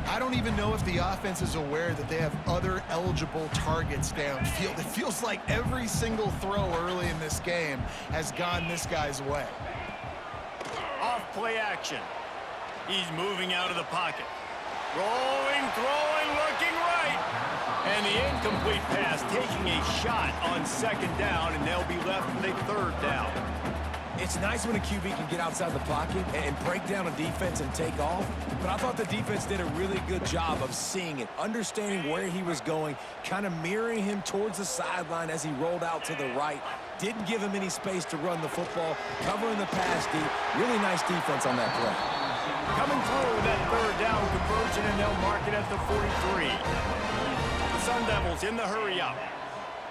I don't even know if the offense is aware that they have other eligible targets downfield. It feels like every single throw early in this game has gone this guy's way. Off play action. He's moving out of the pocket. Rolling, throwing, looking right. And the incomplete pass taking a shot on second down, and they'll be left with a third down. It's nice when a QB can get outside the pocket and break down a defense and take off, but I thought the defense did a really good job of seeing it, understanding where he was going, kind of mirroring him towards the sideline as he rolled out to the right. Didn't give him any space to run the football, covering the pass deep. Really nice defense on that play. Coming through that third down conversion, and they'll mark it at the 43. The Sun Devils in the hurry up.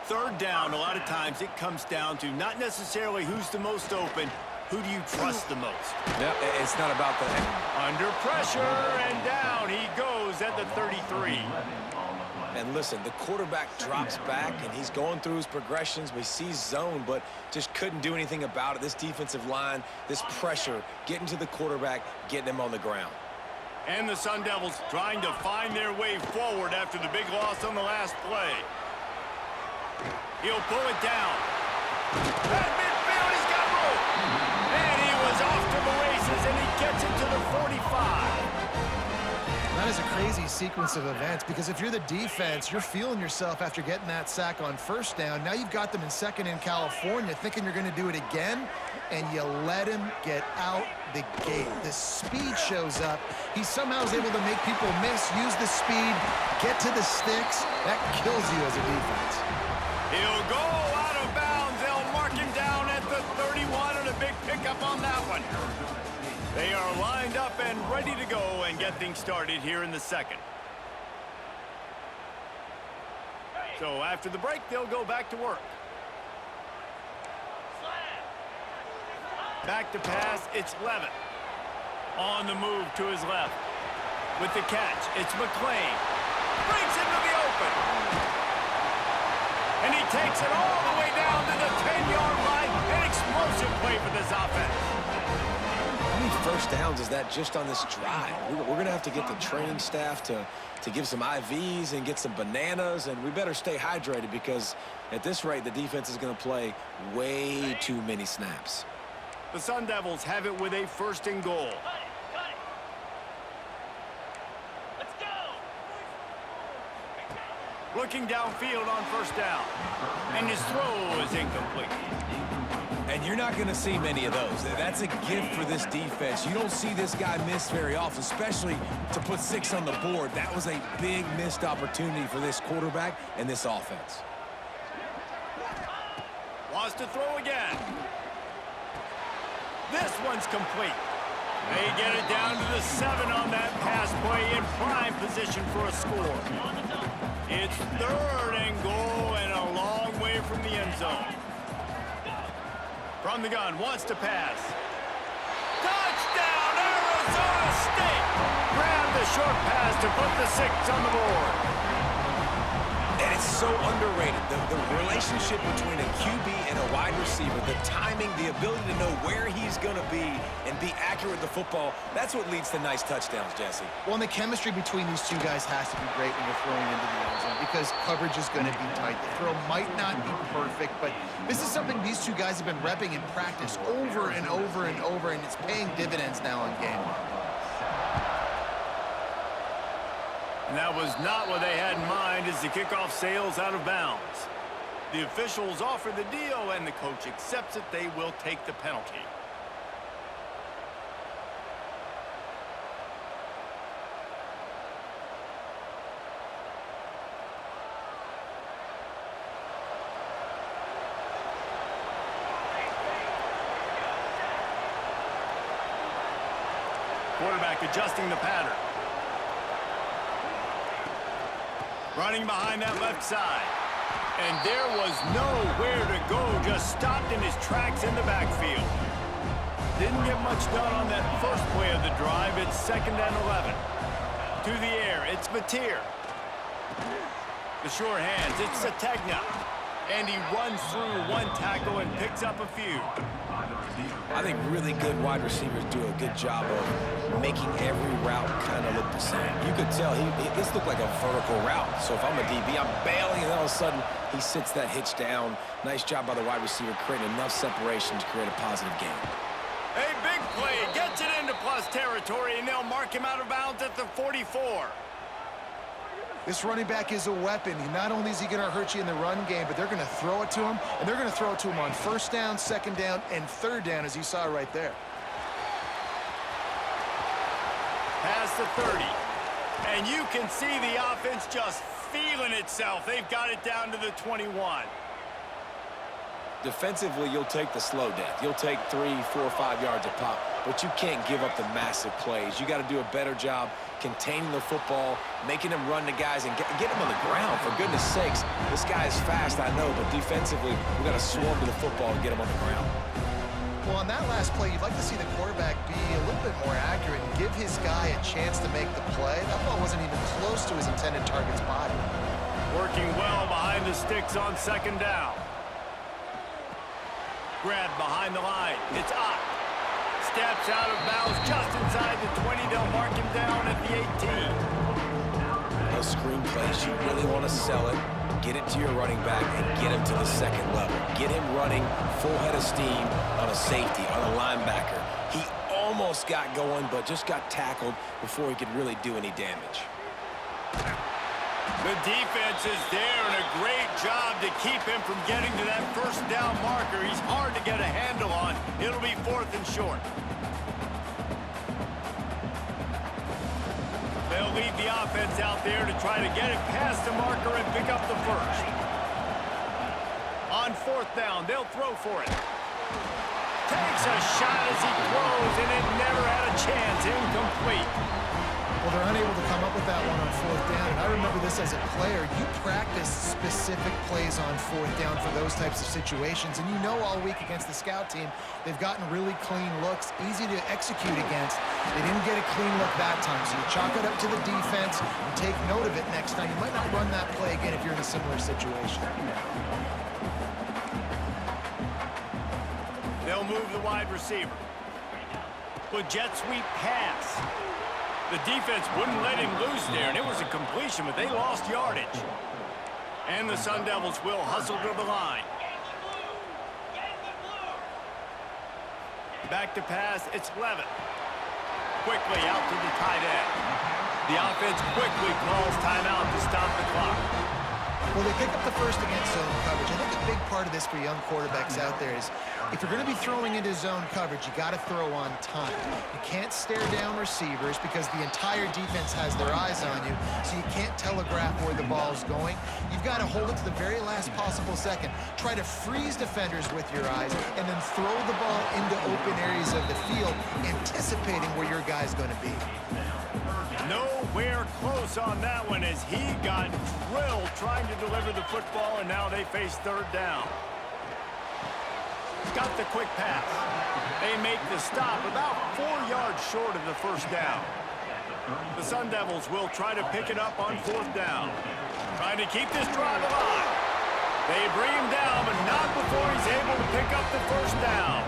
Third down, a lot of times it comes down to not necessarily who's the most open, who do you trust the most? Yep, it's not about that. Under pressure, and down he goes at the 33. And listen, the quarterback drops back, and he's going through his progressions. We see zone, but just couldn't do anything about it. This defensive line, this pressure, getting to the quarterback, getting him on the ground. And the Sun Devils trying to find their way forward after the big loss on the last play. He'll pull it down. At midfield, he's got room. And he was off to the races, and he gets it to the 45. That is a crazy sequence of events, because if you're the defense, you're feeling yourself after getting that sack on first down. Now you've got them in second in California, thinking you're going to do it again, and you let him get out the gate. The speed shows up. He somehow is able to make people miss, use the speed, get to the sticks. That kills you as a defense. He'll go out of bounds. They'll mark him down at the 31, and a big pickup on that one. They are lined up and ready to go and get things started here in the second. So after the break, they'll go back to work. Back to pass, it's Levitt. On the move to his left. With the catch, it's McClain. Brings him to the open. And he takes it all the way down to the 10-yard line. An explosive play for this offense. How many first downs is that just on this drive? We're going to have to get the training staff to give some IVs and get some bananas, and we better stay hydrated, because at this rate, the defense is going to play way too many snaps. The Sun Devils have it with a first and goal. Looking downfield on first down. And his throw is incomplete. And you're not going to see many of those. That's a gift for this defense. You don't see this guy miss very often, especially to put 6 on the board. That was a big missed opportunity for this quarterback and this offense. Wants to throw again. This one's complete. They get it down to the 7 on that pass play, in prime position for a score. It's third and goal, and a long way from the end zone. From the gun, wants to pass. Touchdown, Arizona State! Grab the short pass to put the 6 on the board. And it's so underrated, the relationship between a QB and a wide receiver, the timing, the ability to know where he's going to be and be accurate with the football, that's what leads to nice touchdowns, Jesse. Well, and the chemistry between these two guys has to be great when you're throwing into the end zone, because coverage is going to be tight. The throw might not be perfect, but this is something these two guys have been repping in practice over and over and over, and it's paying dividends now in game. And that was not what they had in mind as the kickoff sails out of bounds. The officials offer the deal, and the coach accepts it. They will take the penalty. Quarterback adjusting the pattern. Running behind that left side. And there was nowhere to go, just stopped in his tracks in the backfield. Didn't get much done on that first play of the drive. It's 2nd and 11. To the air, it's Mateer. The sure hands, it's Sategna. And he runs through one tackle and picks up a few. I think really good wide receivers do a good job of making every route kind of look the same. You could tell this looked like a vertical route. So if I'm a DB, I'm bailing, and all of a sudden he sits that hitch down. Nice job by the wide receiver creating enough separation to create a positive gain. A big play gets it into plus territory, and they'll mark him out of bounds at the 44. This running back is a weapon. Not only is he going to hurt you in the run game, but they're going to throw it to him, and they're going to throw it to him on first down, second down, and third down, as you saw right there. Past the 30. And you can see the offense just feeling itself. They've got it down to the 21. Defensively, you'll take the slow death. You'll take 3, 4, 5 yards a pop, but you can't give up the massive plays. You got to do a better job containing the football, making them run to guys, and get them on the ground. For goodness sakes, this guy is fast, I know, but defensively, we got to swarm to the football and get him on the ground. Well, on that last play, you'd like to see the quarterback be a little bit more accurate and give his guy a chance to make the play. That ball wasn't even close to his intended target's body. Working well behind the sticks on second down. Grab behind the line. It's up. Steps out of bounds just inside the 20. They'll mark him down at the 18. Those screen plays, you really want to sell it, get it to your running back, and get him to the second level. Get him running full head of steam on a safety, on a linebacker. He almost got going, but just got tackled before he could really do any damage. The defense is there, and a great job to keep him from getting to that first down marker. He's hard to get a handle on. It'll be 4th and short. They'll lead the offense out there to try to get it past the marker and pick up the first. On 4th down, they'll throw for it. Takes a shot as he throws, and it never had a chance. Incomplete. Well, they're unable to come up with that one on 4th down, and I remember this as a player. You practice specific plays on 4th down for those types of situations, and you know all week against the scout team, they've gotten really clean looks, easy to execute against. They didn't get a clean look that time, so you chalk it up to the defense and take note of it next time. You might not run that play again if you're in a similar situation. They'll move the wide receiver. With jet sweep pass. The defense wouldn't let him loose there, and it was a completion, but they lost yardage. And the Sun Devils will hustle to the line. Back to pass, it's Levitt. Quickly out to the tight end. The offense quickly calls timeout to stop the clock. Well, they pick up the first against zone coverage. I think a big part of this for young quarterbacks out there is if you're going to be throwing into zone coverage, you got to throw on time. You can't stare down receivers because the entire defense has their eyes on you, so you can't telegraph where the ball's going. You've got to hold it to the very last possible second. Try to freeze defenders with your eyes and then throw the ball into open areas of the field, anticipating where your guy's going to be. Nowhere close on that one as he got drilled trying to deliver the football, and now they face 3rd down. Got the quick pass. They make the stop about 4 yards short of the first down. The Sun Devils will try to pick it up on 4th down. Trying to keep this drive alive. They bring him down, but not before he's able to pick up the first down.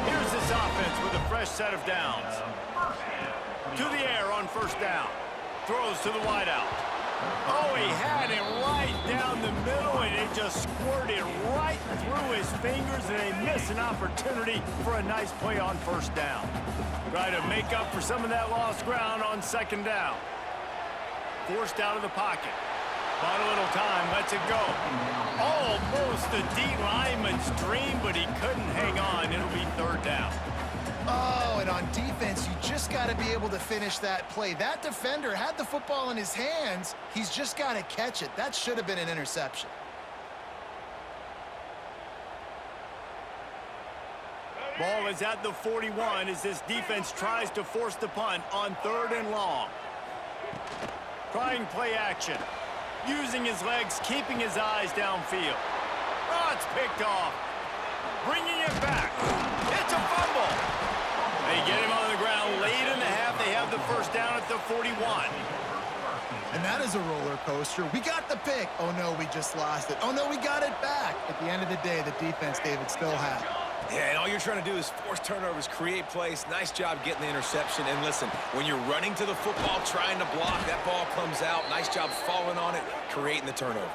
Here's this offense with a fresh set of downs. To the air on 1st down. Throws to the wideout. Oh, he had it right down the middle, and it just squirted right through his fingers, and they miss an opportunity for a nice play on 1st down. Try to make up for some of that lost ground on 2nd down. Forced out of the pocket. Bought a little time, lets it go. Almost the D lineman's dream, but he couldn't hang on. It'll be 3rd down. Oh, and on defense, you just got to be able to finish that play. That defender had the football in his hands. He's just got to catch it. That should have been an interception. Ball is at the 41 as this defense tries to force the punt on 3rd and long. Trying play action. Using his legs, keeping his eyes downfield. Oh, it's picked off. Bringing it back. It's a fumble. They get him on the ground late in the half. They have the first down at the 41. And that is a roller coaster. We got the pick. Oh, no, we just lost it. Oh, no, we got it back. At the end of the day, the defense, David, still had it. Yeah, and all you're trying to do is force turnovers, create plays. Nice job getting the interception. And listen, when you're running to the football, trying to block, that ball comes out. Nice job falling on it, creating the turnover.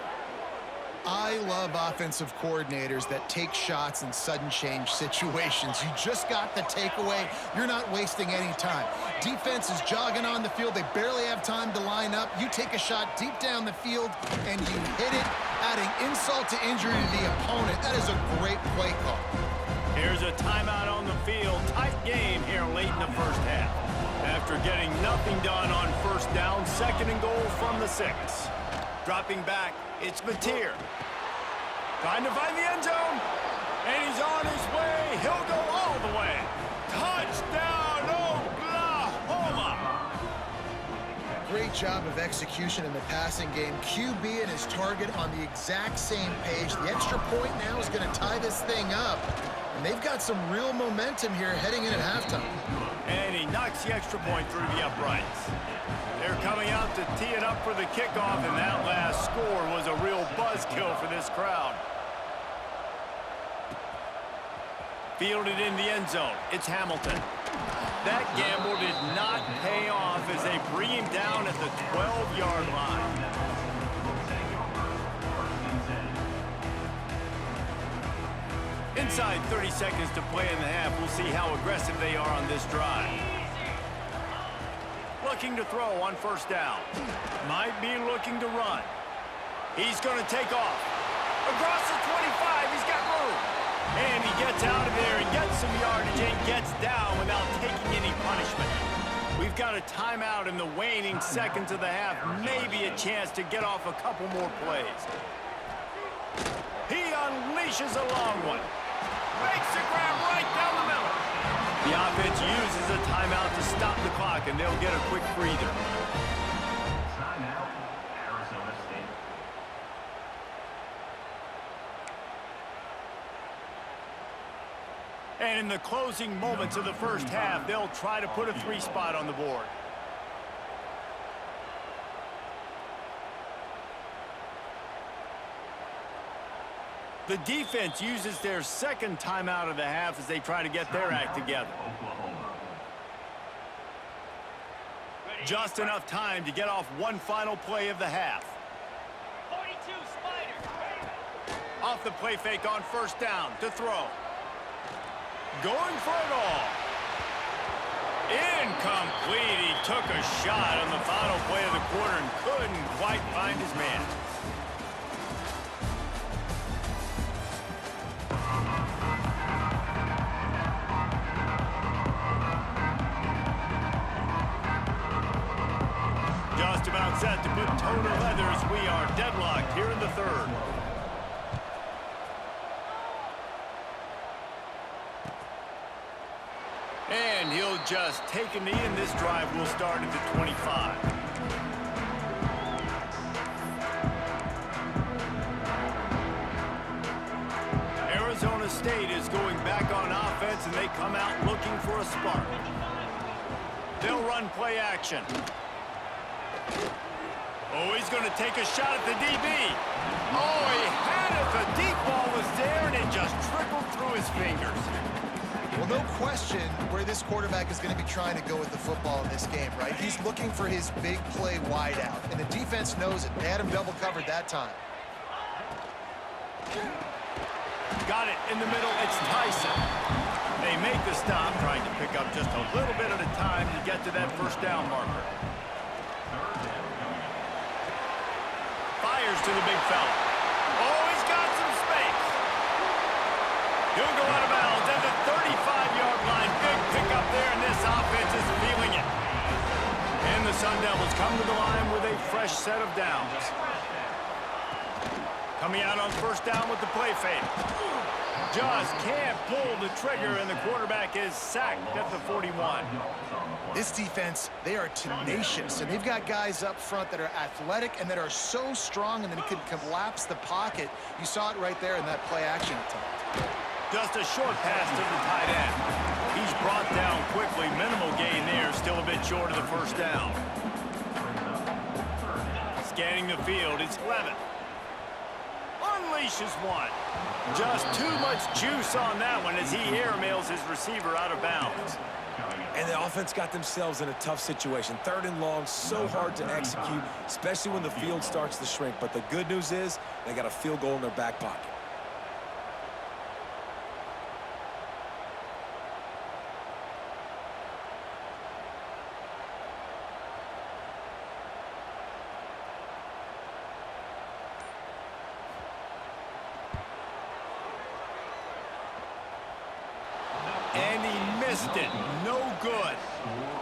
I love offensive coordinators that take shots in sudden change situations. You just got the takeaway. You're not wasting any time. Defense is jogging on the field. They barely have time to line up. You take a shot deep down the field, and you hit it, adding insult to injury to the opponent. That is a great play call. Here's a timeout on the field. Tight game here late in the first half. After getting nothing done on first down, 2nd and goal from the 6. Dropping back, it's Mateer. Trying to find the end zone. And he's on his way. He'll go all the way. Touchdown, Oklahoma! Great job of execution in the passing game. QB and his target on the exact same page. The extra point now is going to tie this thing up. And they've got some real momentum here heading in at halftime. And he knocks the extra point through the uprights. They're coming out to tee it up for the kickoff, and that last score was a real buzzkill for this crowd. Fielded in the end zone. It's Hamilton. That gamble did not pay off as they bring him down at the 12-yard line. Inside 30 seconds to play in the half. We'll see how aggressive they are on this drive. Looking to throw on first down. Might be looking to run. He's going to take off. Across the 25, he's got room. And he gets out of there and gets some yardage and gets down without taking any punishment. We've got a timeout in the waning seconds of the half. Maybe a chance to get off a couple more plays. He unleashes a long one. Makes the grab right down the middle. The offense uses a timeout to stop the clock, and they'll get a quick breather. Timeout, Arizona State. And in the closing moments of the first half, they'll try to put a 3-spot on the board. The defense uses their 2nd timeout of the half as they try to get their act together. Just enough time to get off one final play of the half. 42 Spider. Off the play fake on first down to throw. Going for it all. Incomplete. He took a shot on the final play of the quarter and couldn't quite find his man. Just about set to put toe to leather as we are deadlocked here in the 3rd. And he'll just take a knee, and this drive will start at the 25. Arizona State is going back on offense, and they come out looking for a spark. They'll run play action. Oh, he's going to take a shot at the DB. Oh, he had it. The deep ball was there, and it just trickled through his fingers. Well, no question where this quarterback is going to be trying to go with the football in this game, right? He's looking for his big play wide out, and the defense knows it. They had him double covered that time. Got it in the middle. It's Tyson. They make the stop, trying to pick up just a little bit at a time to get to that first down marker. Fires to the big fella. Oh, he's got some space. He'll go out of bounds at the 35-yard line. Big pickup there, and this offense is feeling it. And the Sun Devils come to the line with a fresh set of downs. Coming out on first down with the play fake. Just can't pull the trigger, and the quarterback is sacked at the 41. This defense, they are tenacious, and they've got guys up front that are athletic and that are so strong and that can collapse the pocket. You saw it right there in that play action attempt. Just a short pass to the tight end. He's brought down quickly. Minimal gain there, still a bit short of the first down. Scanning the field, it's Levitt. unleashes one. Just too much juice on that one as he airmails his receiver out of bounds. And the offense got themselves in a tough situation. 3rd and long, so hard to execute, especially when the field starts to shrink. But the good news is they got a field goal in their back pocket. And he missed it. No good.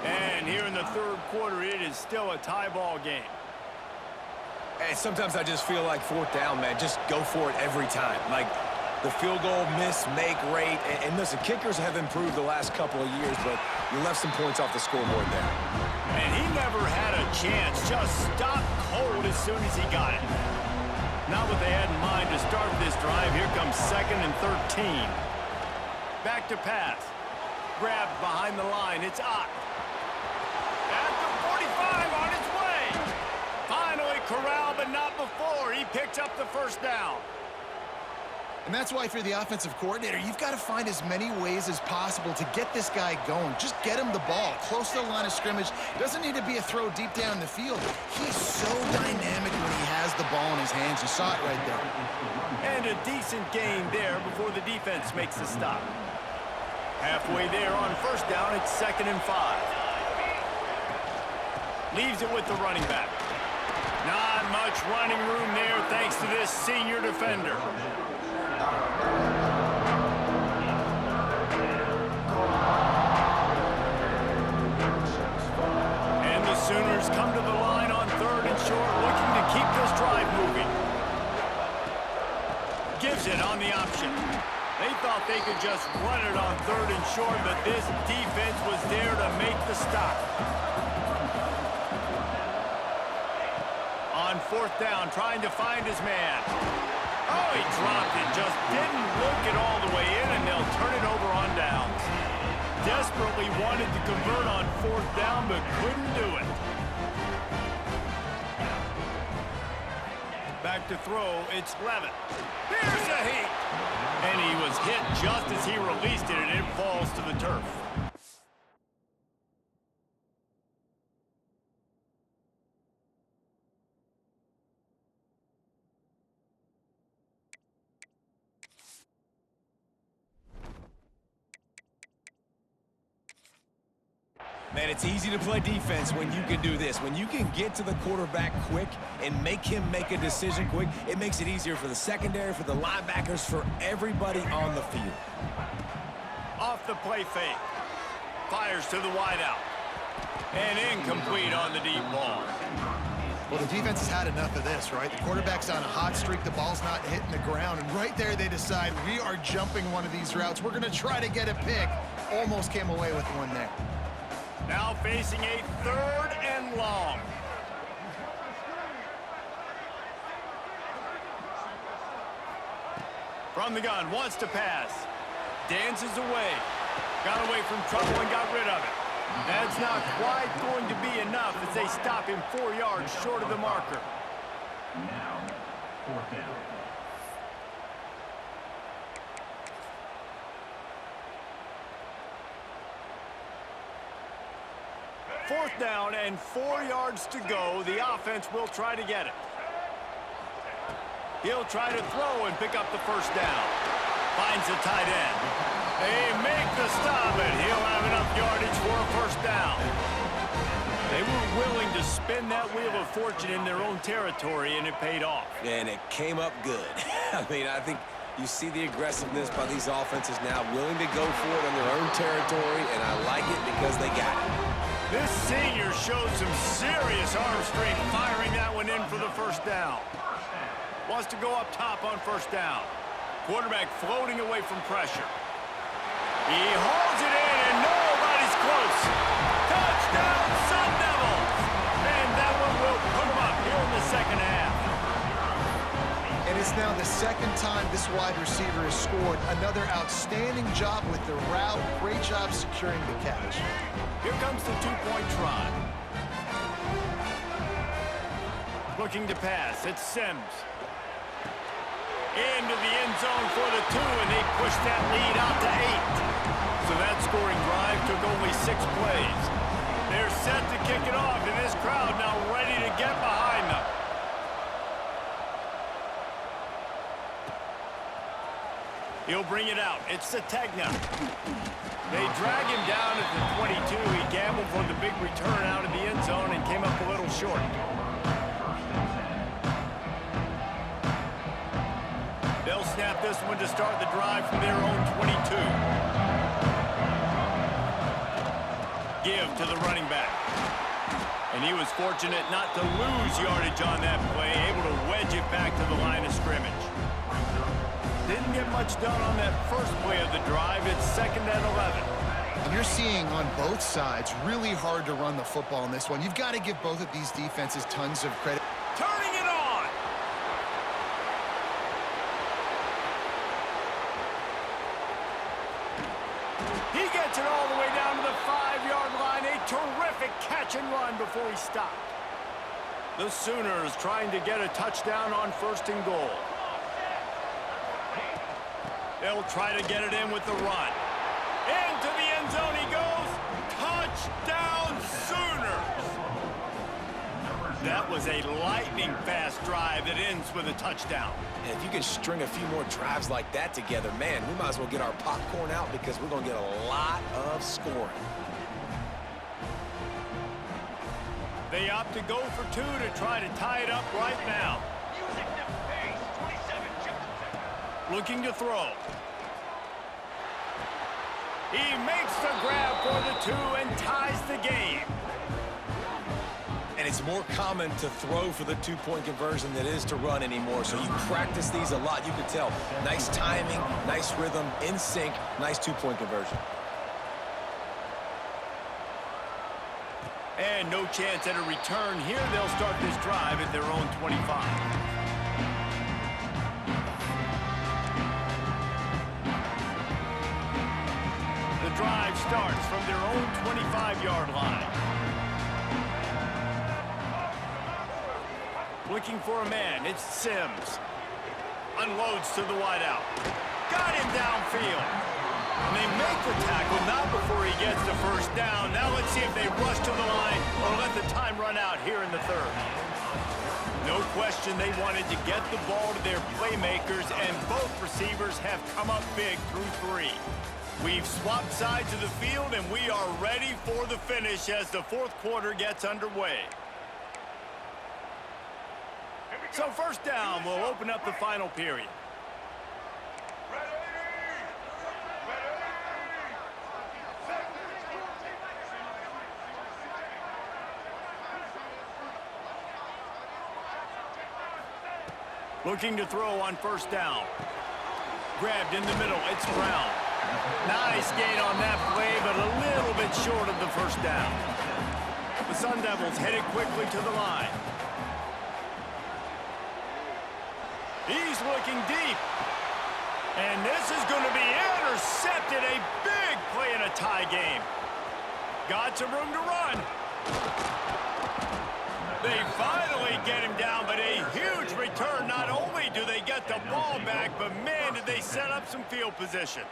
And here in the 3rd quarter, it is still a tie ball game. And sometimes I just feel like 4th down, man. Just go for it every time. Like the field goal miss, make rate. And listen, kickers have improved the last couple of years, but you left some points off the scoreboard there. And he never had a chance. Just stopped cold as soon as he got it. Not what they had in mind to start this drive. Here comes 2nd and 13. Back to pass. Grabbed behind the line. It's Ott. At the 45 on his way. Finally corralled, but not before. He picks up the 1st down. And that's why if you're the offensive coordinator, you've got to find as many ways as possible to get this guy going. Just get him the ball close to the line of scrimmage. Doesn't need to be a throw deep down the field. He's so dynamic when he has the ball in his hands. You saw it right there. And a decent gain there before the defense makes the stop. Halfway there on 1st down, it's 2nd and 5. Leaves it with the running back. Not much running room there thanks to this senior defender. And the Sooners come to the line on 3rd and short, looking to keep this drive moving. Gives it on the option. They thought they could just run it on 3rd and short, but this defense was there to make the stop. On 4th down, trying to find his man. Oh, he dropped it, just didn't look it all the way in, and they'll turn it over on downs. Desperately wanted to convert on 4th down, but couldn't do it. Back to throw, it's Levitt. Here's a heat. And he was hit just as he released it, and it falls to the turf. Man, it's easy to play defense when you can do this. When you can get to the quarterback quick and make him make a decision quick, it makes it easier for the secondary, for the linebackers, for everybody on the field. Off the play fake. Fires to the wideout. And incomplete on the deep ball. Well, the defense has had enough of this, right? The quarterback's on a hot streak. The ball's not hitting the ground. And right there, they decide, we are jumping one of these routes. We're going to try to get a pick. Almost came away with one there. Now facing a 3rd and long. From the gun, wants to pass. Dances away. Got away from trouble and got rid of it. That's not quite going to be enough as they stop him 4 yards short of the marker. Now, 4th down. 4th down and 4 yards to go. The offense will try to get it. He'll try to throw and pick up the 1st down. Finds the tight end. They make the stop, and he'll have enough yardage for a 1st down. They were willing to spin that wheel of fortune in their own territory, and it paid off. And it came up good. I mean, I think you see the aggressiveness by these offenses now, willing to go for it on their own territory, and I like it because they got it. This senior showed some serious arm strength firing that one in for the 1st down. Wants to go up top on 1st down. Quarterback floating away from pressure. He holds it in, and nobody's close. Touchdown, Sun Devils! And that one will put them up here in the 2nd half. And it's now the 2nd time this wide receiver has scored. Another outstanding job with the route. Great job securing the catch. Here comes the 2-point try. Looking to pass. It's Sims. Into the end zone for the 2, and they push that lead out to 8. So that scoring drive took only 6 plays. They're set to kick it off, and this crowd now ready to get behind them. He'll bring it out. It's Sategna. They drag him down at the 22. He gambled for the big return out of the end zone and came up a little short. They'll snap this one to start the drive from their own 22. Give to the running back. And he was fortunate not to lose yardage on that play, able to wedge it back to the line of scrimmage. Didn't get much done on that first play of the drive. It's 2nd and 11. And you're seeing on both sides really hard to run the football in this one. You've got to give both of these defenses tons of credit. Turning it on. He gets it all the way down to the 5-yard line. A terrific catch and run before he stopped. The Sooners trying to get a touchdown on 1st and goal. They'll try to get it in with the run. Into the end zone he goes. Touchdown, Sooners! That was a lightning-fast drive that ends with a touchdown. And if you can string a few more drives like that together, man, we might as well get our popcorn out because we're going to get a lot of scoring. They opt to go for 2 to try to tie it up right now. Music to pace. 27 Johnson. Looking to throw. He makes the grab for the 2 and ties the game. And it's more common to throw for the 2-point conversion than it is to run anymore. So you practice these a lot. You can tell. Nice timing, nice rhythm, in sync, nice 2-point conversion. And no chance at a return here. They'll start this drive at their own 25. Drive starts from their own 25-yard line. Looking for a man, it's Sims. Unloads to the wideout. Got him downfield. And they make the tackle, not before he gets the first down. Now let's see if they rush to the line or let the time run out here in the 3rd. No question they wanted to get the ball to their playmakers, and both receivers have come up big through 3. We've swapped sides of the field, and we are ready for the finish as the 4th quarter gets underway. So 1st down will open up the final period. Looking to throw on 1st down. Grabbed in the middle, it's Brown. Nice gain on that play, but a little bit short of the 1st down. The Sun Devils headed quickly to the line. He's looking deep. And this is going to be intercepted. A big play in a tie game. Got some room to run. They finally get him down, but a huge return. Not only do they get the ball back, but man, did they set up some field position.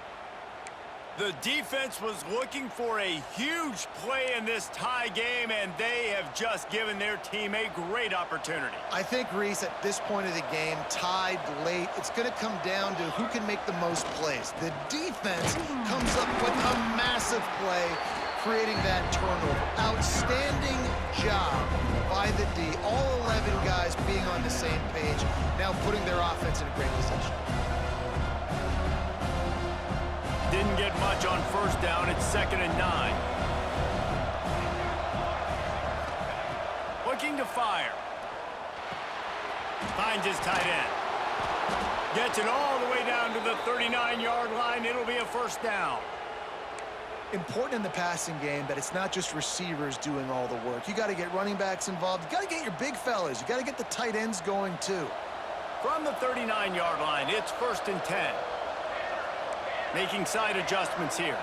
The defense was looking for a huge play in this tie game, and they have just given their team a great opportunity. I think, Reese, at this point of the game, tied late, it's going to come down to who can make the most plays. The defense comes up with a massive play, creating that turnover. Outstanding job by the D. All 11 guys being on the same page, now putting their offense in a great position. Didn't get much on 1st down. It's 2nd and 9. Looking to fire. Finds his tight end. Gets it all the way down to the 39-yard line. It'll be a 1st down. Important in the passing game that it's not just receivers doing all the work. You got to get running backs involved. You got to get your big fellas. You got to get the tight ends going too. From the 39-yard line, it's 1st and 10. Making side adjustments here.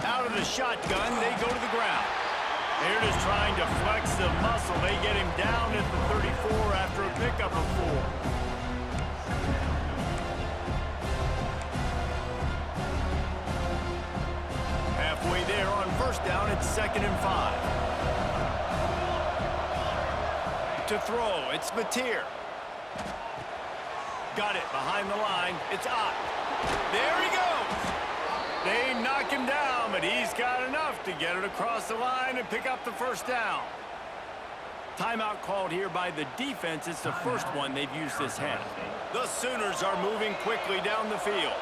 Out of the shotgun, they go to the ground. They're just trying to flex the muscle. They get him down at the 34 after a pickup of 4. Halfway there on first down, it's 2nd and 5. To throw, it's Mateer. Got it behind the line. It's Ott. There he goes. They knock him down, but he's got enough to get it across the line and pick up the first down. Timeout called here by the defense. It's the first one they've used this half. The Sooners are moving quickly down the field.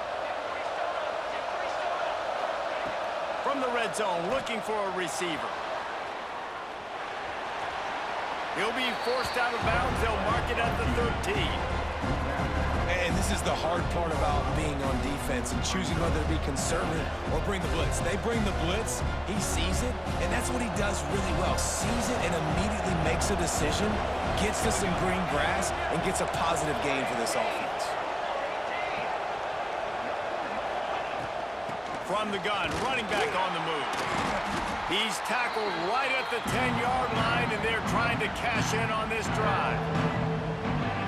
From the red zone, looking for a receiver. He'll be forced out of bounds. They'll mark it at the 13. And this is the hard part about being on defense and choosing whether to be conservative or bring the blitz. They bring the blitz, he sees it, and that's what he does really well. Sees it and immediately makes a decision, gets to some green grass, and gets a positive gain for this offense. From the gun, running back on the move. He's tackled right at the 10-yard line, and they're trying to cash in on this drive.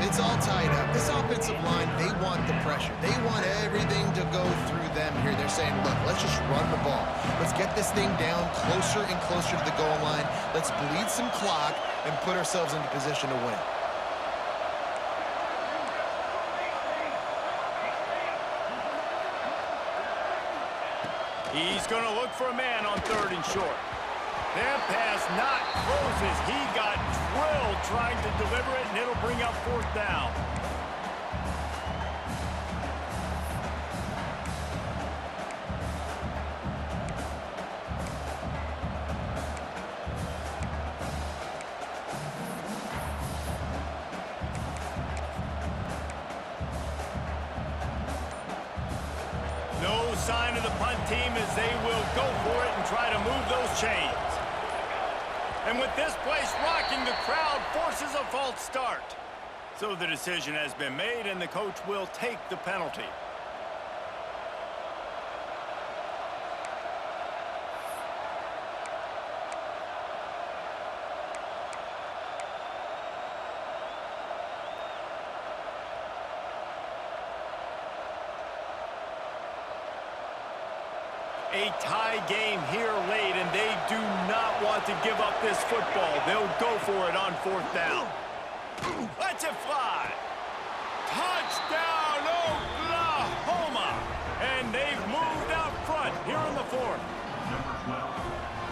It's all tied up. This offensive line, they want the pressure. They want everything to go through them here. They're saying, look, let's just run the ball. Let's get this thing down closer and closer to the goal line. Let's bleed some clock and put ourselves into position to win. He's going to look for a man on 3rd and short. That pass not closes. He got drilled trying to deliver it, and it'll bring up 4th down. No sign of the punt team as they will go for it and try to move those chains. And with this place rocking, the crowd forces a false start. So the decision has been made, and the coach will take the penalty. A tie game here late, and they do not want to give up this football. They'll go for it on 4th down. Let's it fly. Touchdown, Oklahoma! And they've moved out front here in the 4th.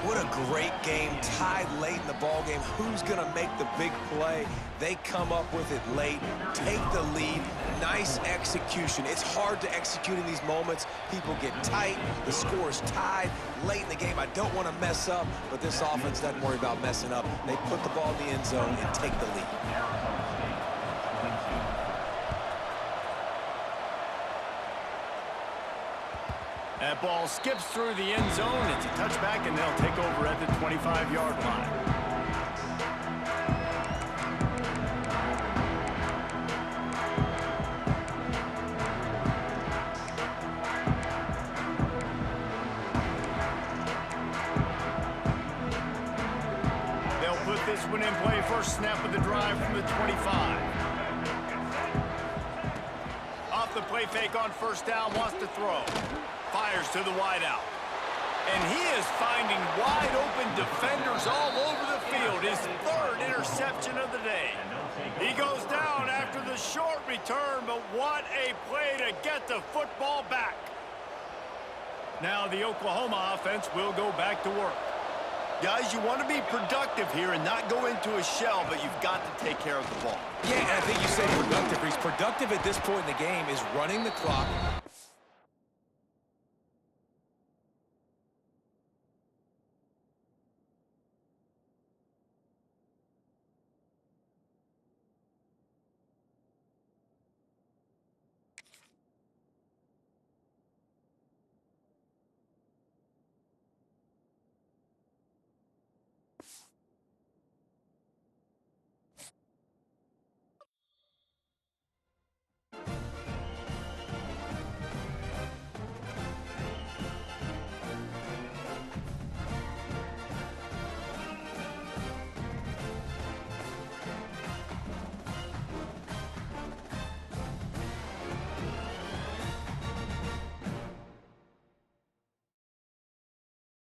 What a great game, tied late in the ballgame. Who's going to make the big play? They come up with it late, take the lead. Nice execution. It's hard to execute in these moments. People get tight. The score is tied late in the game. I don't want to mess up, but this offense doesn't worry about messing up. They put the ball in the end zone and take the lead. That ball skips through the end zone. It's a touchback, and they'll take over at the 25-yard line. This one in play, first snap of the drive from the 25. Off the play fake on 1st down, wants to throw. Fires to the wideout. And he is finding wide open defenders all over the field. His 3rd interception of the day. He goes down after the short return, but what a play to get the football back. Now the Oklahoma offense will go back to work. Guys, you want to be productive here and not go into a shell, but you've got to take care of the ball. Yeah, and I think you said productive. He's productive at this point in the game is running the clock,